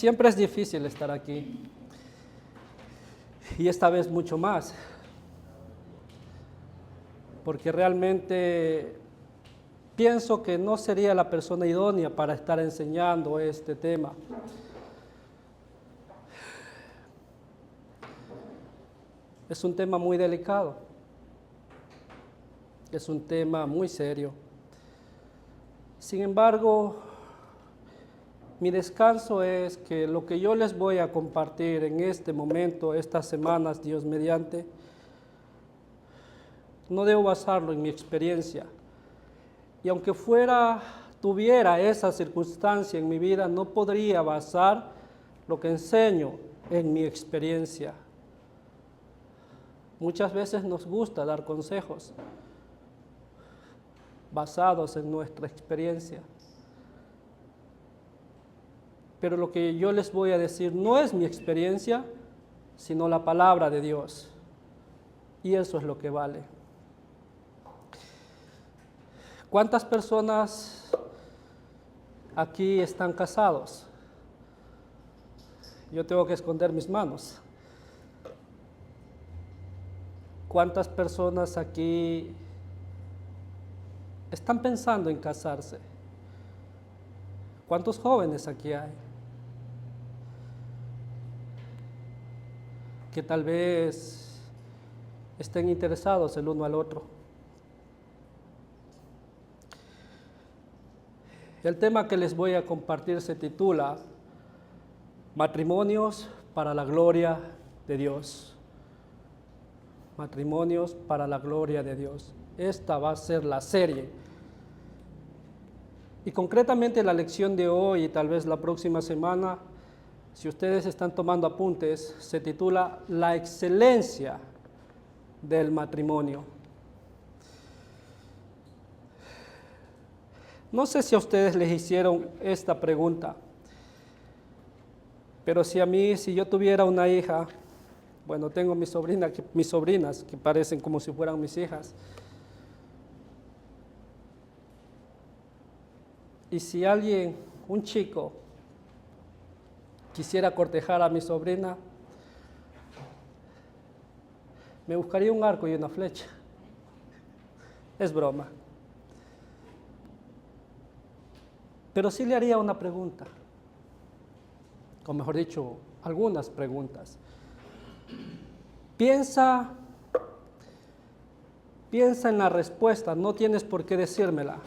Siempre es difícil estar aquí y esta vez mucho más, porque realmente pienso que no sería la persona idónea para estar enseñando este tema. Es un tema muy delicado, es un tema muy serio. Sin embargo, mi descanso es que lo que yo les voy a compartir en este momento, estas semanas, Dios mediante, no debo basarlo en mi experiencia. Y aunque tuviera esa circunstancia en mi vida, no podría basar lo que enseño en mi experiencia. Muchas veces nos gusta dar consejos basados en nuestra experiencia. Pero lo que yo les voy a decir no es mi experiencia, sino la palabra de Dios. Y eso es lo que vale. ¿Cuántas personas aquí están casados? Yo tengo que esconder mis manos. ¿Cuántas personas aquí están pensando en casarse? ¿Cuántos jóvenes aquí hay que tal vez estén interesados el uno al otro? El tema que les voy a compartir se titula Matrimonios para la gloria de Dios. Matrimonios para la gloria de Dios. Esta va a ser la serie. Y concretamente la lección de hoy y tal vez la próxima semana, si ustedes están tomando apuntes, se titula La excelencia del matrimonio. No sé si a ustedes les hicieron esta pregunta, pero si yo tuviera una hija, bueno, tengo mis sobrinas que parecen como si fueran mis hijas, y si un chico, quisiera cortejar a mi sobrina, me buscaría un arco y una flecha. Es broma. Pero sí le haría una pregunta, o mejor dicho, algunas preguntas. Piensa en la respuesta, no tienes por qué decírmela.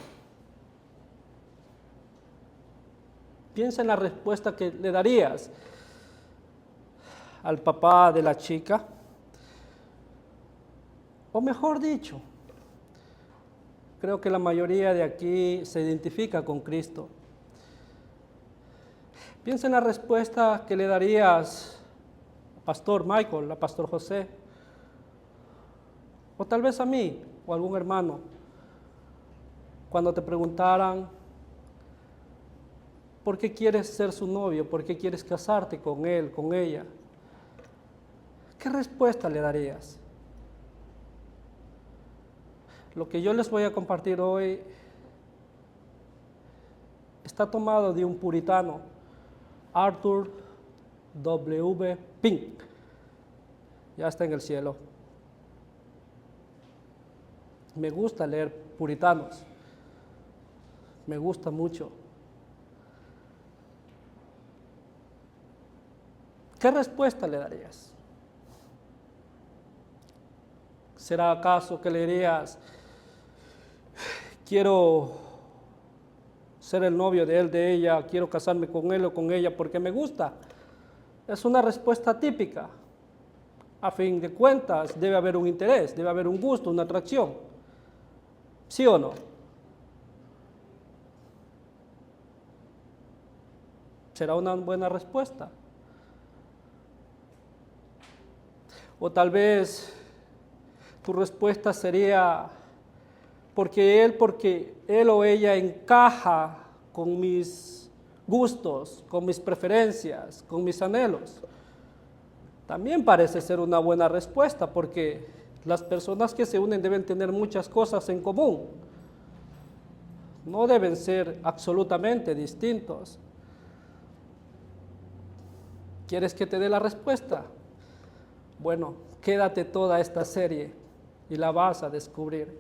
Piensa en la respuesta que le darías al papá de la chica, o mejor dicho, creo que la mayoría de aquí se identifica con Cristo. Piensa en la respuesta que le darías al pastor Michael, al pastor José, o tal vez a mí o a algún hermano, cuando te preguntaran ¿por qué quieres ser su novio? ¿Por qué quieres casarte con él, con ella? ¿Qué respuesta le darías? Lo que yo les voy a compartir hoy está tomado de un puritano, Arthur W. Pink. Ya está en el cielo. Me gusta leer puritanos. Me gusta mucho. ¿Qué respuesta le darías? ¿Será acaso que le dirías, quiero ser el novio de él, de ella, quiero casarme con él o con ella porque me gusta? Es una respuesta típica. A fin de cuentas, debe haber un interés, debe haber un gusto, una atracción. ¿Sí o no? ¿Será una buena respuesta? O tal vez tu respuesta sería porque él o ella encaja con mis gustos, con mis preferencias, con mis anhelos. También parece ser una buena respuesta porque las personas que se unen deben tener muchas cosas en común. No deben ser absolutamente distintos. ¿Quieres que te dé la respuesta? Bueno, quédate toda esta serie y la vas a descubrir.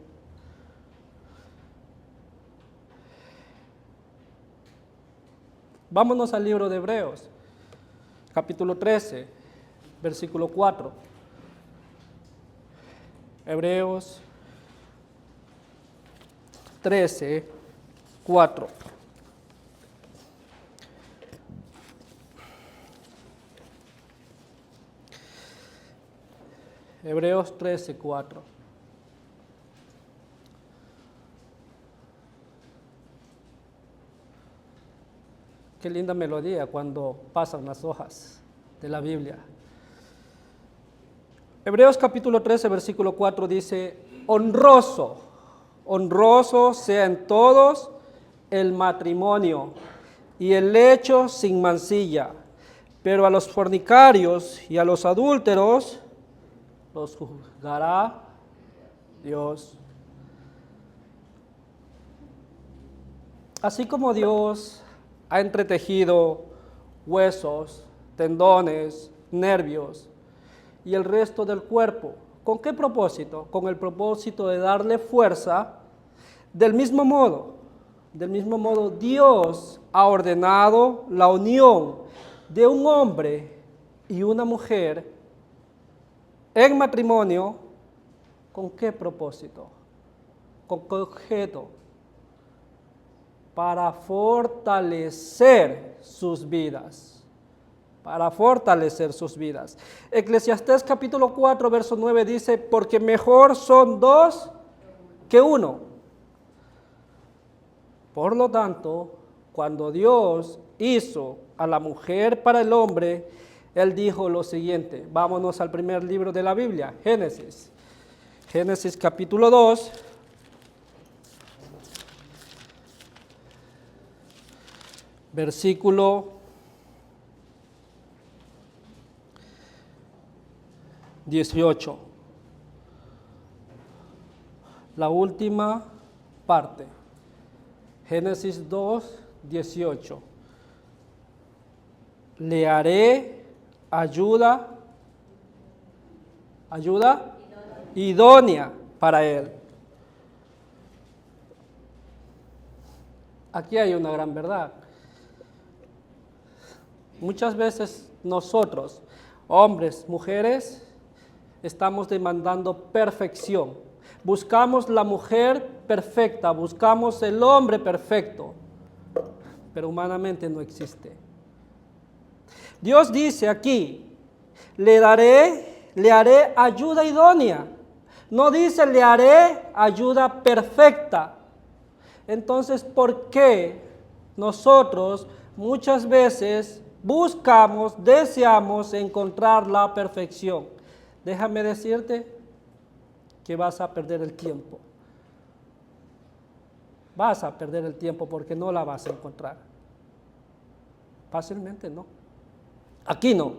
Vámonos al libro de Hebreos, capítulo 13, versículo 4. Hebreos 13, 4. Hebreos 13, 4. Qué linda melodía cuando pasan las hojas de la Biblia. Hebreos capítulo 13, versículo 4 dice, honroso sea en todos el matrimonio y el lecho sin mancilla, pero a los fornicarios y a los adúlteros los juzgará Dios. Así como Dios ha entretejido huesos, tendones, nervios y el resto del cuerpo, ¿con qué propósito? Con el propósito de darle fuerza. Del mismo modo, Dios ha ordenado la unión de un hombre y una mujer en matrimonio. ¿Con qué propósito? ¿Con qué objeto? Para fortalecer sus vidas. Para fortalecer sus vidas. Eclesiastés capítulo 4, verso 9 dice, porque mejor son dos que uno. Por lo tanto, cuando Dios hizo a la mujer para el hombre, Él dijo lo siguiente. Vámonos al primer libro de la Biblia, Génesis. Génesis capítulo 2. Versículo 18. La última parte. Génesis 2, 18. Le haré ayuda idónea para él. Aquí hay una gran verdad. Muchas veces nosotros, hombres, mujeres, estamos demandando perfección. Buscamos la mujer perfecta, buscamos el hombre perfecto, pero humanamente no existe. Dios dice aquí, le haré ayuda idónea. No dice le haré ayuda perfecta. Entonces, ¿por qué nosotros muchas veces buscamos, deseamos encontrar la perfección? Déjame decirte que vas a perder el tiempo. Vas a perder el tiempo porque no la vas a encontrar. Fácilmente no. Aquí no.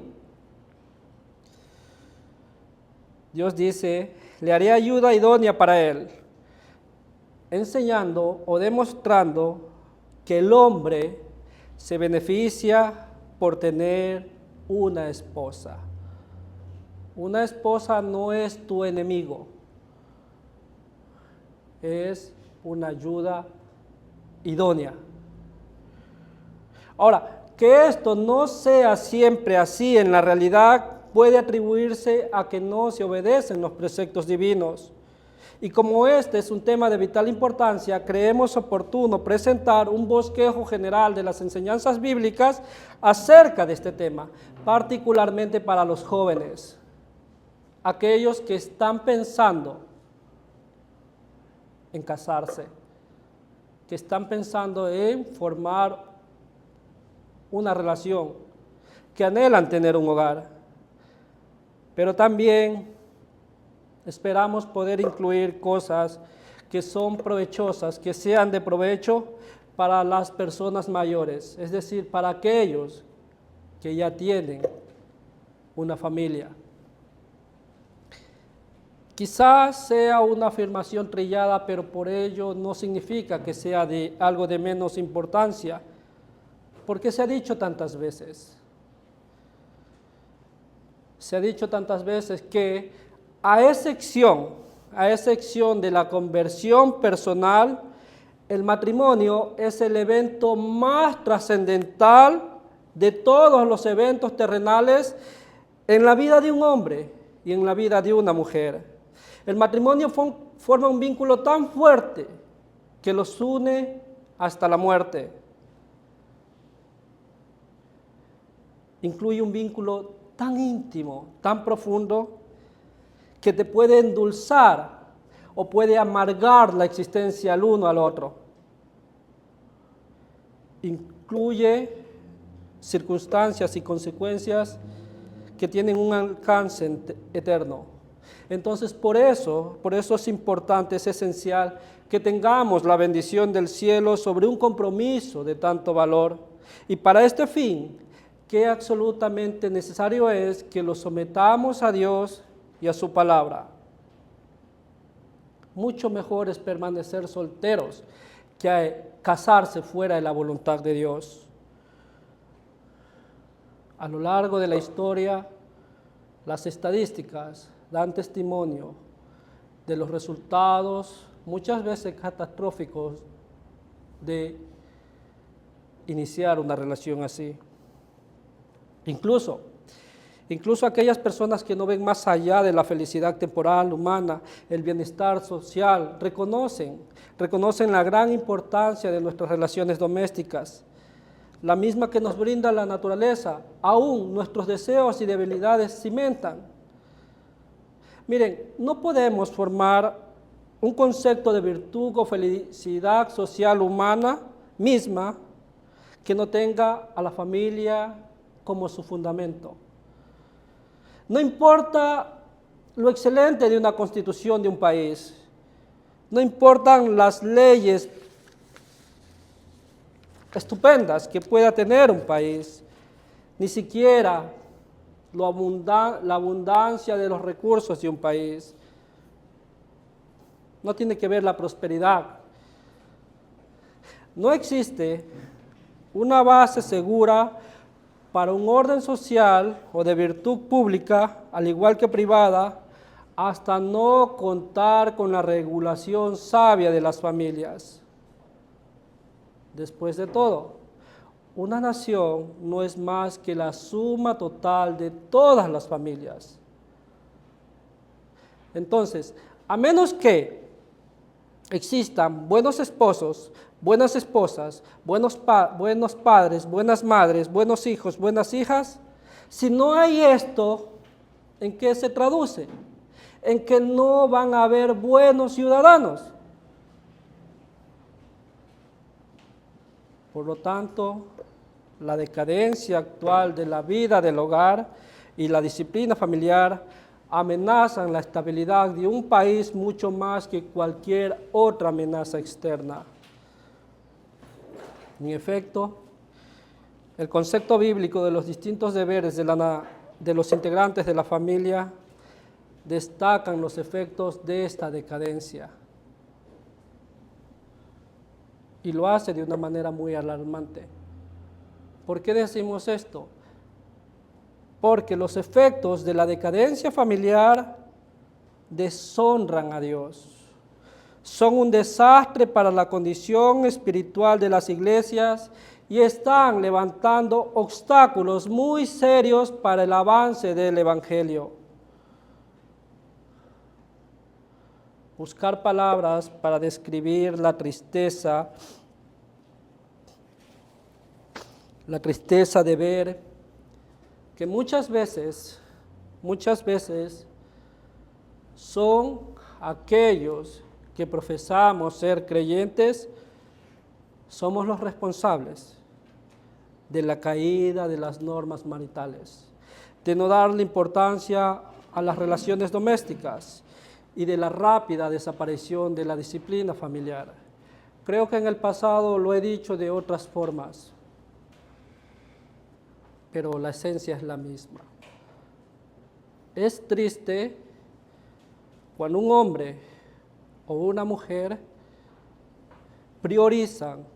Dios dice, le haré ayuda idónea para él, enseñando o demostrando que el hombre se beneficia por tener una esposa. Una esposa no es tu enemigo, es una ayuda idónea. Ahora, que esto no sea siempre así en la realidad puede atribuirse a que no se obedecen los preceptos divinos. Y como este es un tema de vital importancia, creemos oportuno presentar un bosquejo general de las enseñanzas bíblicas acerca de este tema, particularmente para los jóvenes, aquellos que están pensando en casarse, que están pensando en formar una relación, que anhelan tener un hogar. Pero también esperamos poder incluir cosas que son provechosas, que sean de provecho para las personas mayores, es decir, para aquellos que ya tienen una familia. Quizás sea una afirmación trillada, pero por ello no significa que sea de algo de menos importancia, porque se ha dicho tantas veces. se ha dicho tantas veces que a excepción de la conversión personal, el matrimonio es el evento más trascendental de todos los eventos terrenales en la vida de un hombre y en la vida de una mujer. El matrimonio forma un vínculo tan fuerte que los une hasta la muerte. Incluye un vínculo tan íntimo, tan profundo, que te puede endulzar o puede amargar la existencia al uno al otro. Incluye circunstancias y consecuencias que tienen un alcance eterno. Entonces, por eso es importante, es esencial que tengamos la bendición del cielo sobre un compromiso de tanto valor. Y para este fin, qué absolutamente necesario es que lo sometamos a Dios y a su palabra. Mucho mejor es permanecer solteros que casarse fuera de la voluntad de Dios. A lo largo de la historia, las estadísticas dan testimonio de los resultados, muchas veces catastróficos, de iniciar una relación así. Incluso aquellas personas que no ven más allá de la felicidad temporal, humana, el bienestar social, reconocen la gran importancia de nuestras relaciones domésticas, la misma que nos brinda la naturaleza. Aún nuestros deseos y debilidades cimentan. Miren, no podemos formar un concepto de virtud o felicidad social humana misma que no tenga a la familia como su fundamento. No importa lo excelente de una constitución de un país, no importan las leyes estupendas que pueda tener un país, ni siquiera la abundancia de los recursos de un país. No tiene que ver la prosperidad. No existe una base segura para un orden social o de virtud pública, al igual que privada, hasta no contar con la regulación sabia de las familias. Después de todo, una nación no es más que la suma total de todas las familias. Entonces, a menos que existan buenos esposos, buenas esposas, buenos padres, buenas madres, buenos hijos, buenas hijas, si no hay esto, ¿en qué se traduce? En que no van a haber buenos ciudadanos. Por lo tanto, la decadencia actual de la vida del hogar y la disciplina familiar amenazan la estabilidad de un país mucho más que cualquier otra amenaza externa. En efecto, el concepto bíblico de los distintos deberes de los integrantes de la familia destacan los efectos de esta decadencia. Y lo hace de una manera muy alarmante. ¿Por qué decimos esto? Porque los efectos de la decadencia familiar deshonran a Dios. Son un desastre para la condición espiritual de las iglesias y están levantando obstáculos muy serios para el avance del Evangelio. Buscar palabras para describir la tristeza de ver que muchas veces son aquellos que profesamos ser creyentes, somos los responsables de la caída de las normas maritales, de no darle importancia a las relaciones domésticas y de la rápida desaparición de la disciplina familiar. Creo que en el pasado lo he dicho de otras formas, pero la esencia es la misma. Es triste cuando un hombre o una mujer priorizan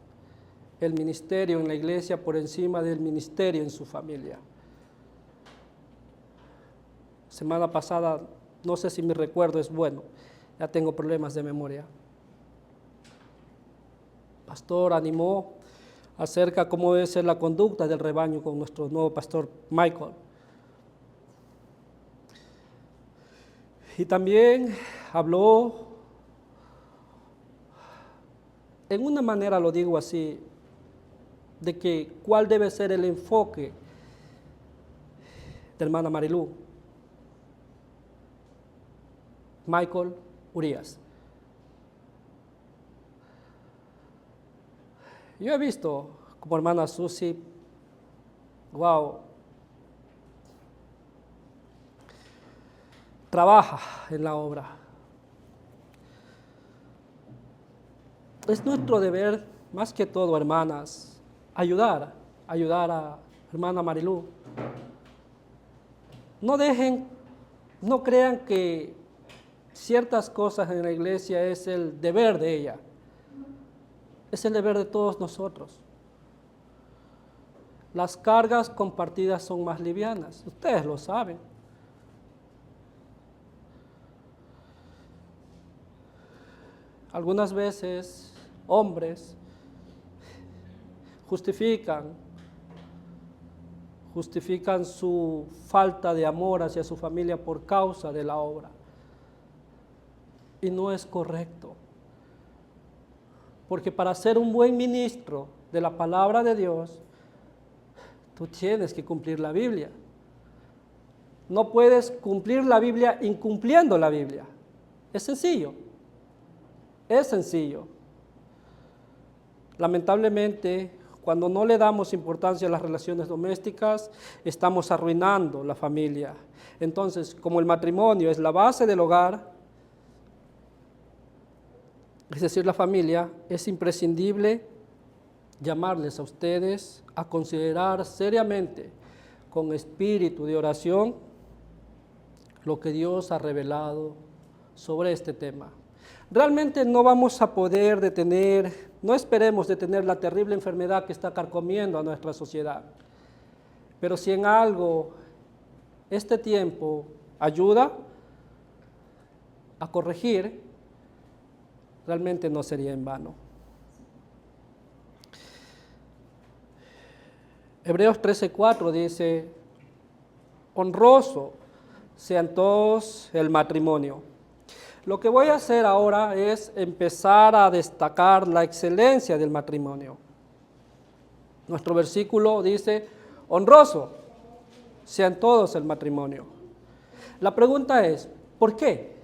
el ministerio en la iglesia por encima del ministerio en su familia. semana pasada, no sé si mi recuerdo es bueno, ya tengo problemas de memoria. Pastor animó acerca de cómo debe ser la conducta del rebaño con nuestro nuevo pastor Michael. Y también habló, en una manera lo digo así, de que cuál debe ser el enfoque de hermana Marilú, Michael Urias. Yo he visto como hermana Susi, wow, trabaja en la obra. Es nuestro deber, más que todo, hermanas, ayudar a hermana Marilú. No crean que ciertas cosas en la iglesia es el deber de ella, es el deber de todos nosotros. Las cargas compartidas son más livianas, ustedes lo saben. Algunas veces hombres justifican su falta de amor hacia su familia por causa de la obra. Y no es correcto. Porque para ser un buen ministro de la palabra de Dios, tú tienes que cumplir la Biblia. No puedes cumplir la Biblia incumpliendo la Biblia. Es sencillo. Es sencillo. Lamentablemente, cuando no le damos importancia a las relaciones domésticas, estamos arruinando la familia. Entonces, como el matrimonio es la base del hogar, es decir, la familia, es imprescindible llamarles a ustedes a considerar seriamente, con espíritu de oración, lo que Dios ha revelado sobre este tema. Realmente no vamos a poder detener, no esperemos detener la terrible enfermedad que está carcomiendo a nuestra sociedad. Pero si en algo este tiempo ayuda a corregir, realmente no sería en vano. Hebreos 13:4 dice, honroso sean todos el matrimonio. Lo que voy a hacer ahora es empezar a destacar la excelencia del matrimonio. Nuestro versículo dice, honroso sean todos el matrimonio. La pregunta es, ¿por qué?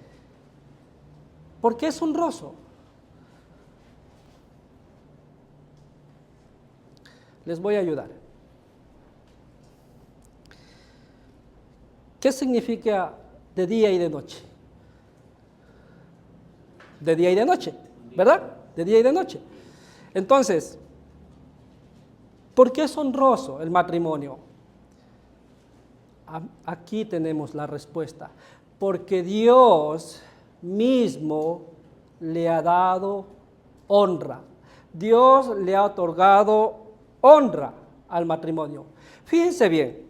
¿Por qué es honroso? Les voy a ayudar. ¿Qué significa de día y de noche? De día y de noche, ¿verdad? De día y de noche. Entonces, ¿por qué es honroso el matrimonio? Aquí tenemos la respuesta. Porque Dios mismo le ha dado honra. Dios le ha otorgado honra al matrimonio. Fíjense bien,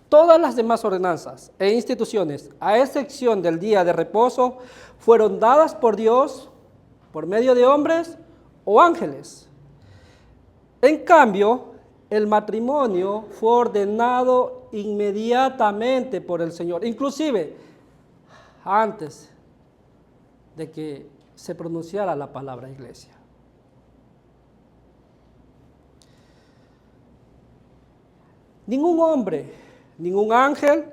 todas las demás ordenanzas e instituciones, a excepción del día de reposo, fueron dadas por Dios por medio de hombres o ángeles. En cambio, el matrimonio fue ordenado inmediatamente por el Señor, inclusive antes de que se pronunciara la palabra iglesia. Ningún hombre, ningún ángel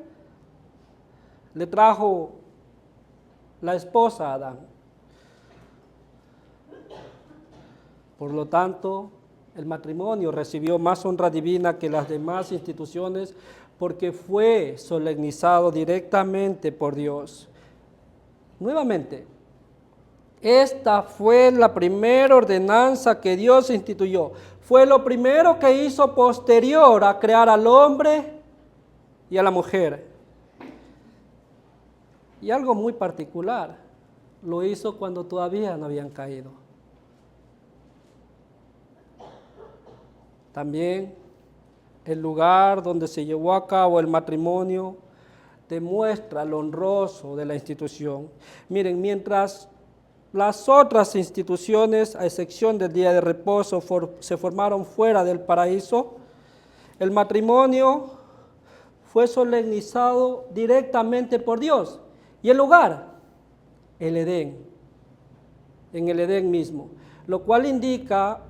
le trajo la esposa a Adán. Por lo tanto, el matrimonio recibió más honra divina que las demás instituciones porque fue solemnizado directamente por Dios. Nuevamente, esta fue la primera ordenanza que Dios instituyó. Fue lo primero que hizo posterior a crear al hombre y a la mujer. Y algo muy particular, lo hizo cuando todavía no habían caído. También el lugar donde se llevó a cabo el matrimonio demuestra lo honroso de la institución. Miren, mientras las otras instituciones, a excepción del día de reposo, se formaron fuera del paraíso, el matrimonio fue solemnizado directamente por Dios. ¿Y el lugar? El Edén, en el Edén mismo, lo cual indica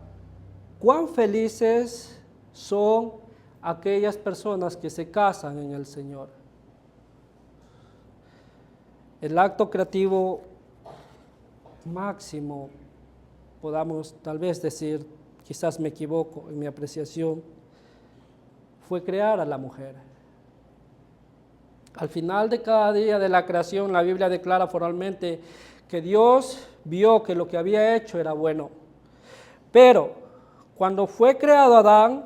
cuán felices son aquellas personas que se casan en el Señor. El acto creativo máximo, podamos tal vez decir, quizás me equivoco en mi apreciación, fue crear a la mujer. Al final de cada día de la creación, la Biblia declara formalmente que Dios vio que lo que había hecho era bueno. Pero cuando fue creado Adán,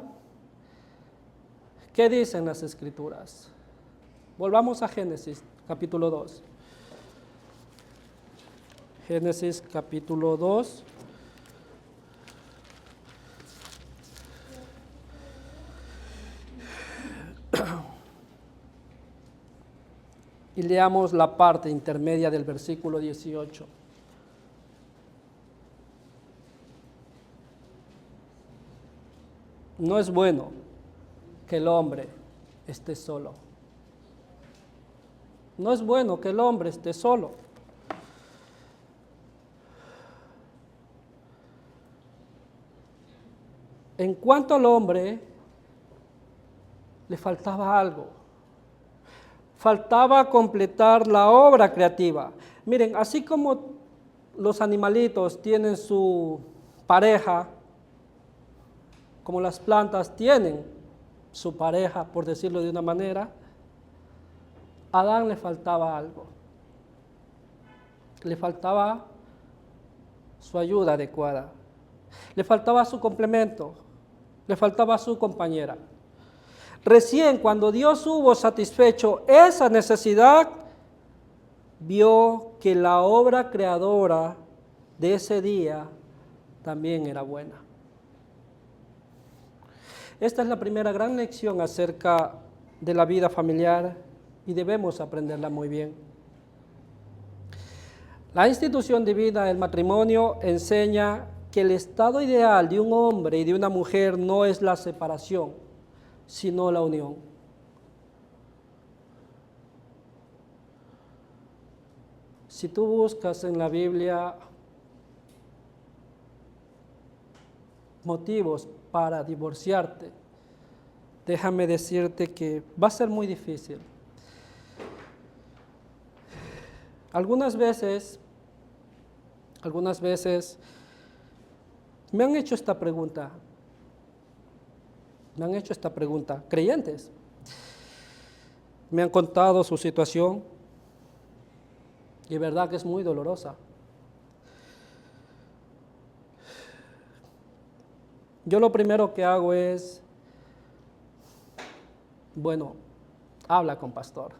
¿qué dicen las Escrituras? Volvamos a Génesis, capítulo 2. Génesis, capítulo 2. Y leamos la parte intermedia del versículo 18. No es bueno que el hombre esté solo. No es bueno que el hombre esté solo. En cuanto al hombre, le faltaba algo. Faltaba completar la obra creativa. Miren, así como los animalitos tienen su pareja, como las plantas tienen su pareja, por decirlo de una manera, a Adán le faltaba algo. Le faltaba su ayuda adecuada. Le faltaba su complemento. Le faltaba su compañera. Recién cuando Dios hubo satisfecho esa necesidad, vio que la obra creadora de ese día también era buena. Esta es la primera gran lección acerca de la vida familiar y debemos aprenderla muy bien. La institución divina del matrimonio enseña que el estado ideal de un hombre y de una mujer no es la separación, sino la unión. Si tú buscas en la Biblia motivos para divorciarte, déjame decirte que va a ser muy difícil. Algunas veces me han hecho esta pregunta. Creyentes. Me han contado su situación y es verdad que es muy dolorosa. Yo lo primero que hago es, habla con pastor.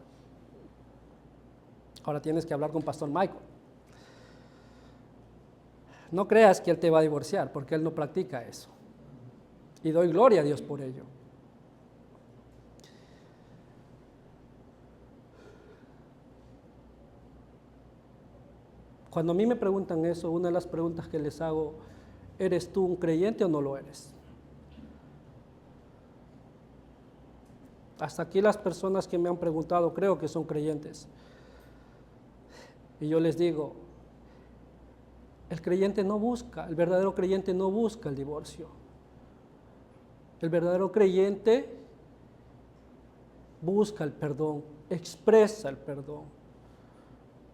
Ahora tienes que hablar con pastor Michael. No creas que él te va a divorciar porque él no practica eso. Y doy gloria a Dios por ello. Cuando a mí me preguntan eso, una de las preguntas que les hago, ¿eres tú un creyente o no lo eres? Hasta aquí las personas que me han preguntado creo que son creyentes. Y yo les digo, el verdadero creyente no busca el divorcio. El verdadero creyente busca el perdón, expresa el perdón.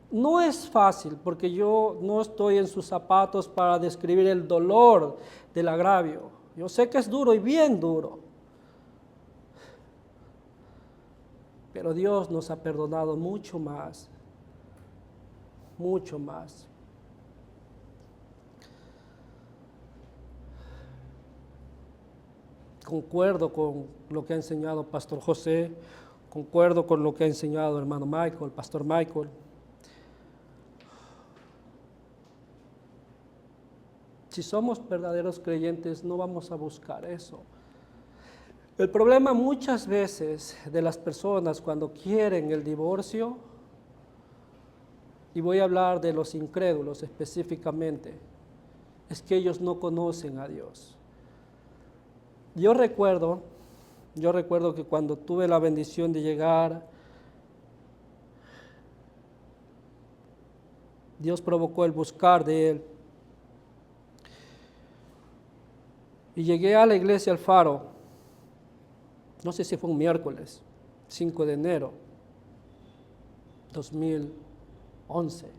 No es fácil porque yo no estoy en sus zapatos para describir el dolor del agravio. Yo sé que es duro y bien duro. Pero Dios nos ha perdonado mucho más. Mucho más. Concuerdo con lo que ha enseñado Pastor José, concuerdo con lo que ha enseñado hermano Michael, Pastor Michael. Si somos verdaderos creyentes, no vamos a buscar eso. El problema muchas veces de las personas cuando quieren el divorcio, y voy a hablar de los incrédulos específicamente, es que ellos no conocen a Dios. Yo recuerdo que cuando tuve la bendición de llegar, Dios provocó el buscar de Él. Y llegué a la iglesia al Faro, no sé si fue un miércoles, 5 de enero, 2011.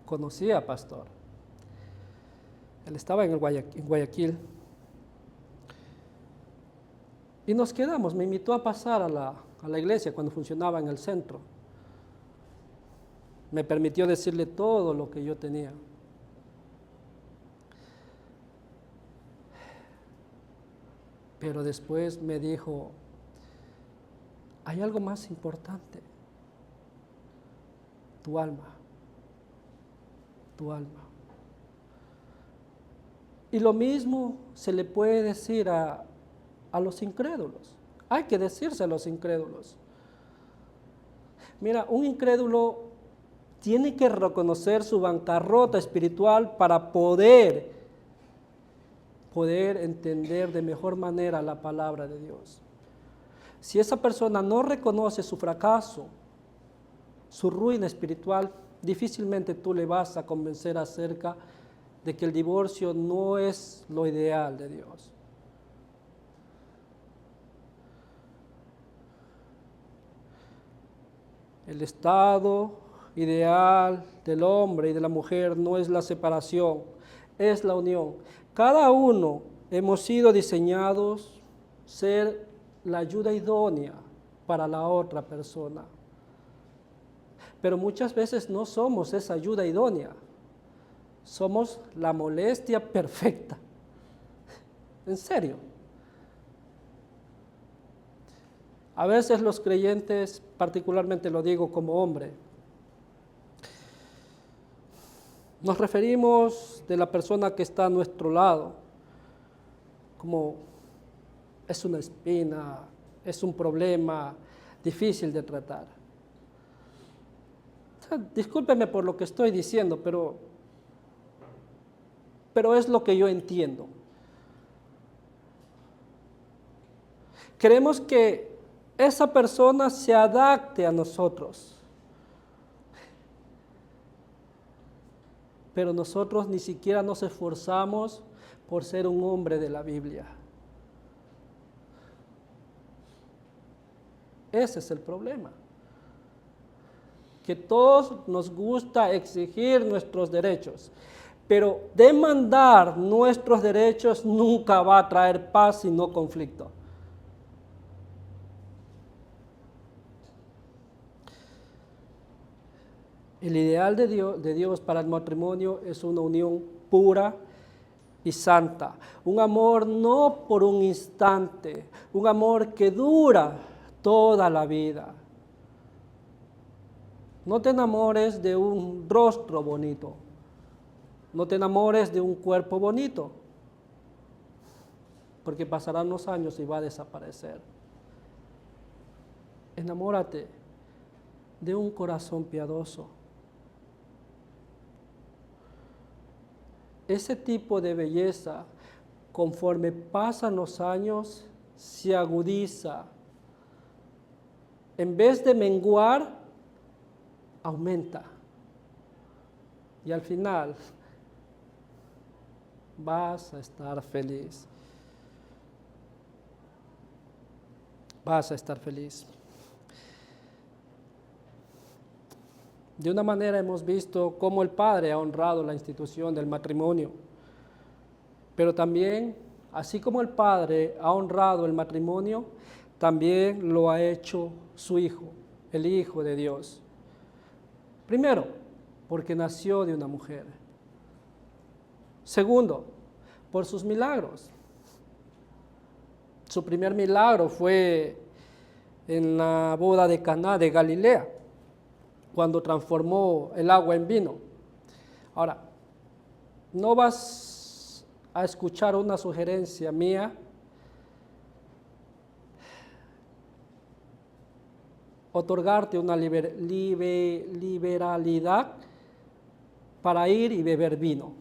Conocí a pastor. Él estaba en Guayaquil. Y nos quedamos, me invitó a pasar a la iglesia cuando funcionaba en el centro. Me permitió decirle todo lo que yo tenía. Pero después me dijo, hay algo más importante, tu alma, tu alma. Y lo mismo se le puede decir a los incrédulos. Hay que decirse a los incrédulos. Mira, un incrédulo tiene que reconocer su bancarrota espiritual para poder entender de mejor manera la palabra de Dios. Si esa persona no reconoce su fracaso, su ruina espiritual, difícilmente tú le vas a convencer acerca de que el divorcio no es lo ideal de Dios. El estado ideal del hombre y de la mujer no es la separación, es la unión. Cada uno hemos sido diseñados ser la ayuda idónea para la otra persona. Pero muchas veces no somos esa ayuda idónea. Somos la molestia perfecta. En serio. A veces los creyentes, particularmente lo digo como hombre, nos referimos de la persona que está a nuestro lado como es una espina, es un problema difícil de tratar. O sea, discúlpeme por lo que estoy diciendo, pero es lo que yo entiendo. Queremos que esa persona se adapte a nosotros, pero nosotros ni siquiera nos esforzamos por ser un hombre de la Biblia. Ese es el problema. Que todos nos gusta exigir nuestros derechos, pero demandar nuestros derechos nunca va a traer paz sino conflicto. El ideal de Dios para el matrimonio es una unión pura y santa. Un amor no por un instante, un amor que dura toda la vida. No te enamores de un rostro bonito. No te enamores de un cuerpo bonito, porque pasarán los años y va a desaparecer. Enamórate de un corazón piadoso. Ese tipo de belleza, conforme pasan los años, se agudiza. En vez de menguar, aumenta. Y al final vas a estar feliz. Vas a estar feliz. De una manera hemos visto cómo el Padre ha honrado la institución del matrimonio, pero también, así como el Padre ha honrado el matrimonio, también lo ha hecho su Hijo, el Hijo de Dios. Primero, porque nació de una mujer. Segundo, por sus milagros. Su primer milagro fue en la boda de Caná de Galilea, cuando transformó el agua en vino. Ahora, no vas a escuchar una sugerencia mía, otorgarte una liberalidad para ir y beber vino,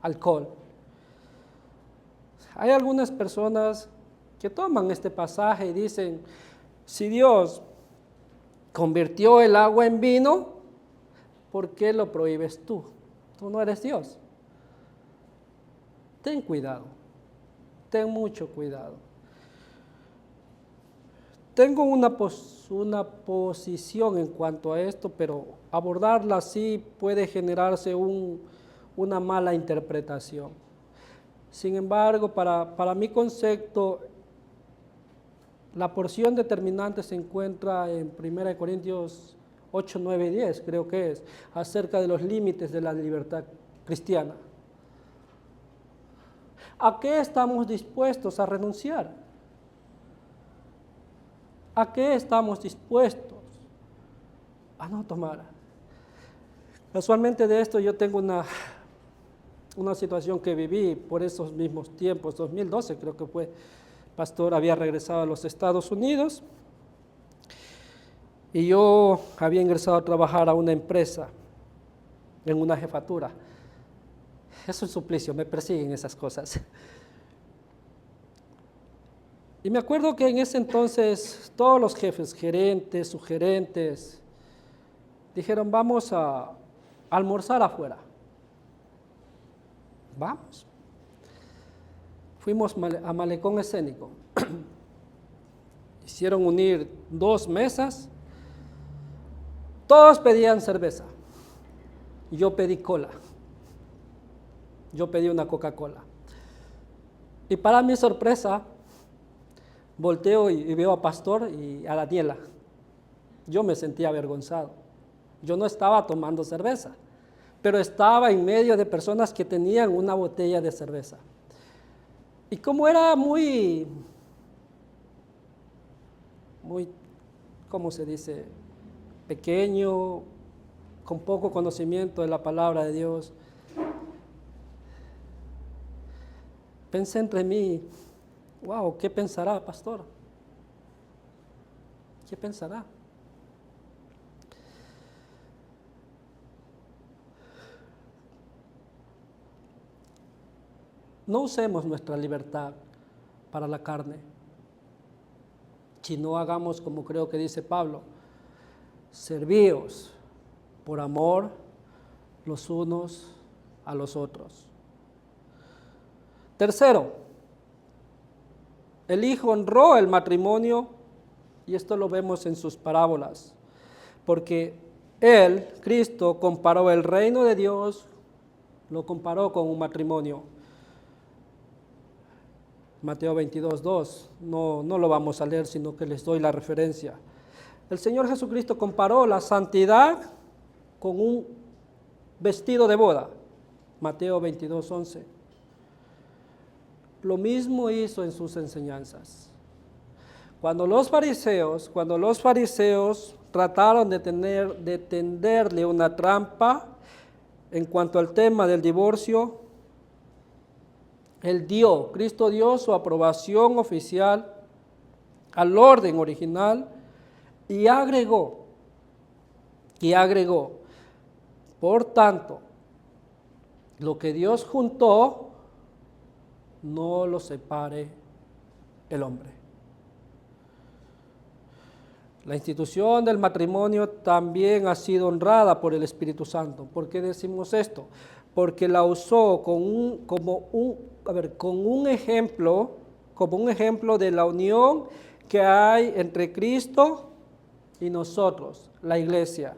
alcohol. Hay algunas personas que toman este pasaje y dicen, si Dios convirtió el agua en vino, ¿por qué lo prohíbes tú? Tú no eres Dios. Ten cuidado, ten mucho cuidado. Tengo una posición en cuanto a esto, pero abordarla así puede generarse una mala interpretación. Sin embargo, para mi concepto, la porción determinante se encuentra en 1 Corintios 8, 9 y 10, creo que es, acerca de los límites de la libertad cristiana. ¿A qué estamos dispuestos a renunciar? ¿A qué estamos dispuestos a no tomar? Casualmente de esto yo tengo una situación que viví por esos mismos tiempos, 2012 creo que fue. Pastor había regresado a los Estados Unidos y yo había ingresado a trabajar a una empresa en una jefatura. Es un suplicio, me persiguen esas cosas. Y me acuerdo que en ese entonces todos los jefes, gerentes, subgerentes, dijeron, vamos a almorzar afuera. Vamos. Fuimos a Malecón Escénico. Hicieron unir 2 mesas. Todos pedían cerveza. Yo pedí cola. Yo pedí una Coca-Cola. Y para mi sorpresa, volteo y veo a Pastor y a Daniela. Yo me sentía avergonzado. Yo no estaba tomando cerveza, pero estaba en medio de personas que tenían una botella de cerveza. Y como era muy, ¿cómo se dice? Pequeño, con poco conocimiento de la palabra de Dios, pensé entre mí, wow, ¿qué pensará, pastor? ¿Qué pensará? No usemos nuestra libertad para la carne, sino hagamos como creo que dice Pablo, servíos por amor los unos a los otros. Tercero, el Hijo honró el matrimonio, y esto lo vemos en sus parábolas, porque Él, Cristo, comparó el reino de Dios, lo comparó con un matrimonio. Mateo 22, 2, no lo vamos a leer, sino que les doy la referencia. El Señor Jesucristo comparó la santidad con un vestido de boda. Mateo 22, 11. Lo mismo hizo en sus enseñanzas. Cuando los fariseos trataron de tenderle una trampa en cuanto al tema del divorcio, Cristo dio su aprobación oficial al orden original y agregó, por tanto, lo que Dios juntó, no lo separe el hombre. La institución del matrimonio también ha sido honrada por el Espíritu Santo. ¿Por qué decimos esto? Porque la usó como un ejemplo de la unión que hay entre Cristo y nosotros, la iglesia.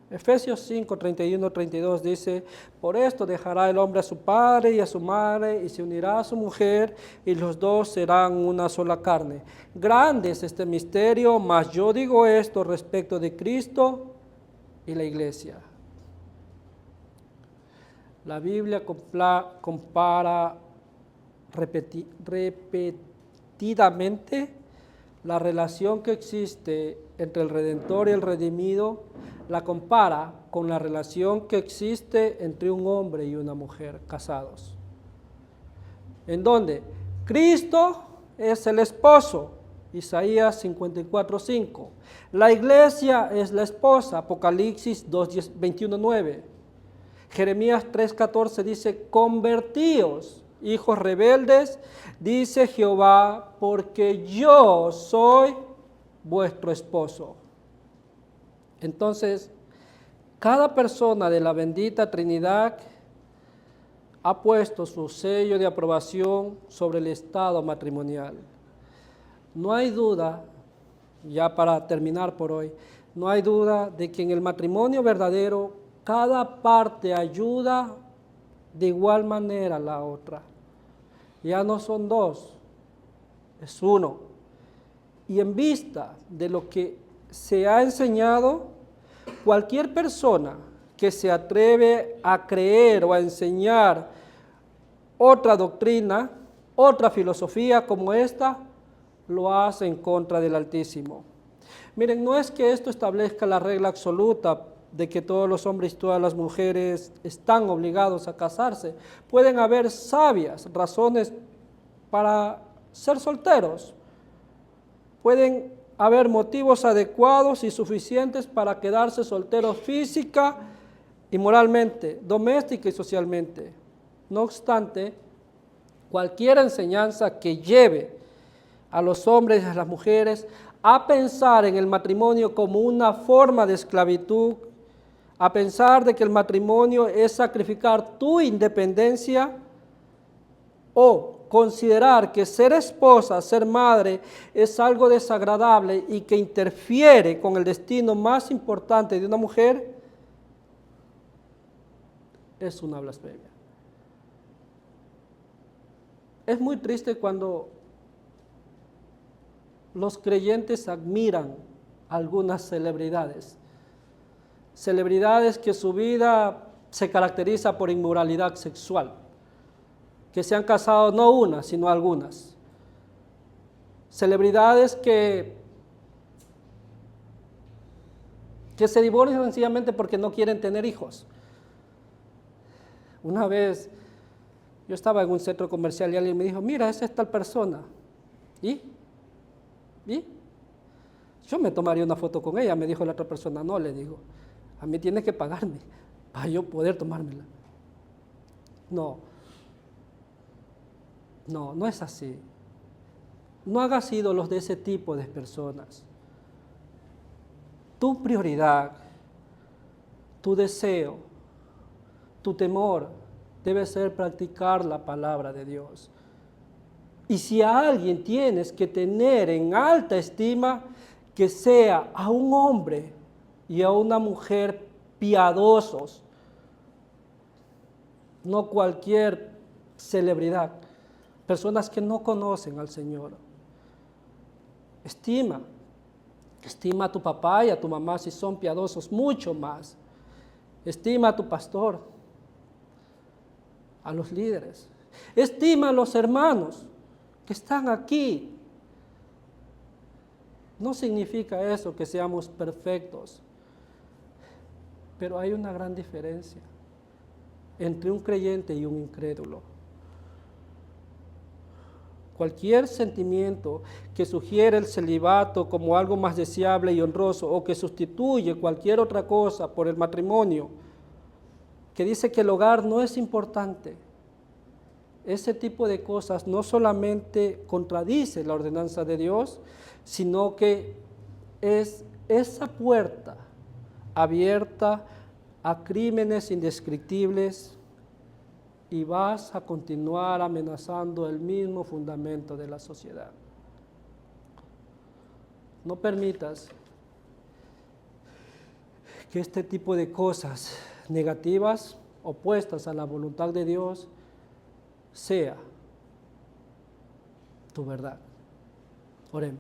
Efesios 5, 31, 32 dice, por esto dejará el hombre a su padre y a su madre y se unirá a su mujer y los dos serán una sola carne. Grande es este misterio, mas yo digo esto respecto de Cristo y la iglesia. La Biblia compara repetidamente la relación que existe entre el Redentor y el redimido, la compara con la relación que existe entre un hombre y una mujer casados. En donde Cristo es el esposo, Isaías 54:5. La iglesia es la esposa, Apocalipsis 21:9. Jeremías 3:14 dice, convertíos, hijos rebeldes, dice Jehová, porque yo soy vuestro esposo. Entonces, cada persona de la bendita Trinidad ha puesto su sello de aprobación sobre el estado matrimonial. No hay duda, ya para terminar por hoy, no hay duda de que en el matrimonio verdadero cada parte ayuda de igual manera a la otra. Ya no son dos, es uno. Y en vista de lo que se ha enseñado, cualquier persona que se atreve a creer o a enseñar otra doctrina, otra filosofía como esta, lo hace en contra del Altísimo. Miren, no es que esto establezca la regla absoluta de que todos los hombres y todas las mujeres están obligados a casarse. Pueden haber sabias razones para ser solteros. Pueden haber motivos adecuados y suficientes para quedarse solteros física y moralmente, doméstica y socialmente. No obstante, cualquier enseñanza que lleve a los hombres y a las mujeres a pensar en el matrimonio como una forma de esclavitud, a pensar de que el matrimonio es sacrificar tu independencia, o considerar que ser esposa, ser madre, es algo desagradable y que interfiere con el destino más importante de una mujer, es una blasfemia. Es muy triste cuando los creyentes admiran a algunas celebridades que su vida se caracteriza por inmoralidad sexual, que se han casado no una, sino algunas. Celebridades que se divorcian sencillamente porque no quieren tener hijos. Una vez yo estaba en un centro comercial y alguien me dijo, mira, esa es tal persona. ¿Y? Yo me tomaría una foto con ella, me dijo la otra persona. No, le digo, a mí tienes que pagarme para yo poder tomármela. No es así. No hagas ídolos de ese tipo de personas. Tu prioridad, tu deseo, tu temor debe ser practicar la palabra de Dios. Y si a alguien tienes que tener en alta estima, que sea a un hombre y a una mujer piadosos, no cualquier celebridad, personas que no conocen al Señor. Estima a tu papá y a tu mamá si son piadosos, mucho más. Estima a tu pastor, a los líderes. Estima a los hermanos que están aquí. No significa eso que seamos perfectos, pero hay una gran diferencia entre un creyente y un incrédulo. Cualquier sentimiento que sugiere el celibato como algo más deseable y honroso, o que sustituye cualquier otra cosa por el matrimonio, que dice que el hogar no es importante, ese tipo de cosas no solamente contradice la ordenanza de Dios, sino que es esa puerta abierta a crímenes indescriptibles, y vas a continuar amenazando el mismo fundamento de la sociedad. No permitas que este tipo de cosas negativas, opuestas a la voluntad de Dios, sea tu verdad. Oremos.